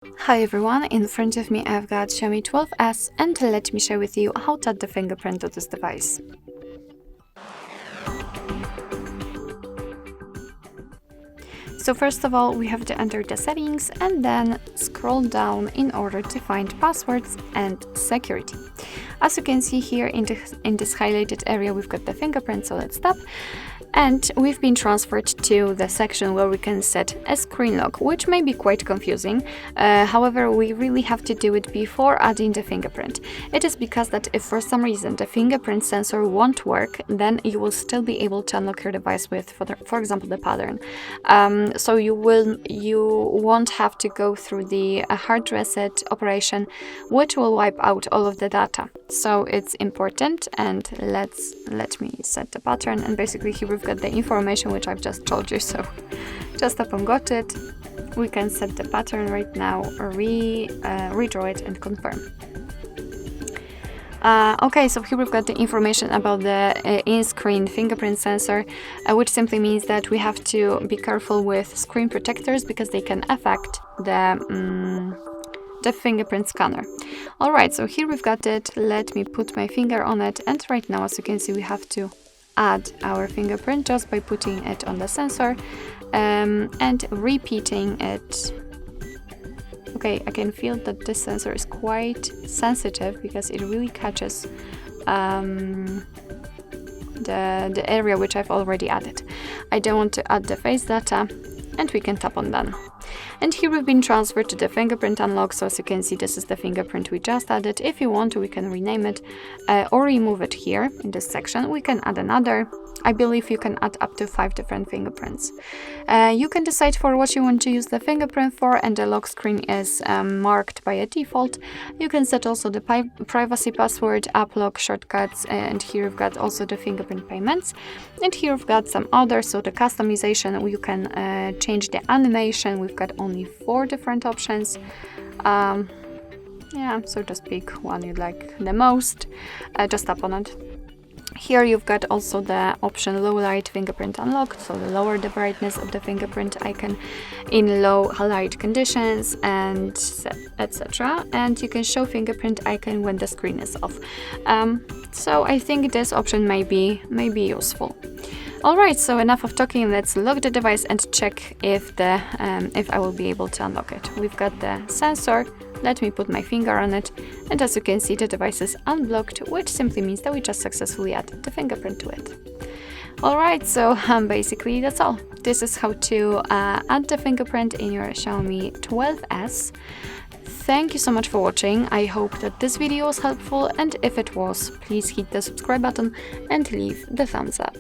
Hi everyone, in front of me I've got XIAOMI 12S and let me share with you how to add the fingerprint to this device. So first of all, we have to enter the settings and then scroll down in order to find passwords and security. As you can see here in this highlighted area, we've got the fingerprint, so let's tap. And we've been transferred to the section where we can set a screen lock, which may be quite confusing. However, we really have to do it before adding the fingerprint. It is because that if for some reason the fingerprint sensor won't work, then you will still be able to unlock your device with, for example, the pattern. So you won't have to go through the hard reset operation, which will wipe out all of the data. So it's important, and let me set the pattern, and basically here we've got the information which I've just told you. So just upon got it, we can set the pattern right now, or redraw it and confirm. Okay, so here we've got the information about the in-screen fingerprint sensor, which simply means that we have to be careful with screen protectors because they can affect the fingerprint scanner. Alright, so here we've got it. Let me put my finger on it, and right now, as you can see, we have to add our fingerprint just by putting it on the sensor and repeating it. Okay, I can feel that this sensor is quite sensitive because it really catches the area which I've already added. I don't want to add the face data, and we can tap on done. And here we've been transferred to the fingerprint unlock, so as you can see, this is the fingerprint we just added. If you want to, we can rename it or remove it here in this section. We can add another. I believe you can add up to 5 different fingerprints. You can decide for what you want to use the fingerprint for, and the lock screen is marked by a default. You can set also the privacy password, app lock, shortcuts, and here we've got also the fingerprint payments. And here we've got some others, so the customization, you can change the animation. We've got only 4 different options. Yeah, so just pick one you like the most, just tap on it. Here you've got also the option low light fingerprint unlock, so lower the brightness of the fingerprint icon in low light conditions, and etc. And you can show fingerprint icon when the screen is off. So I think this option may be useful. Alright, so enough of talking, let's lock the device and check if I will be able to unlock it. We've got the sensor. Let me put my finger on it, and as you can see, the device is unblocked, which simply means that we just successfully added the fingerprint to it. Alright, so basically that's all. This is how to add the fingerprint in your XIAOMI 12S. Thank you so much for watching. I hope that this video was helpful, and if it was, please hit the subscribe button and leave the thumbs up.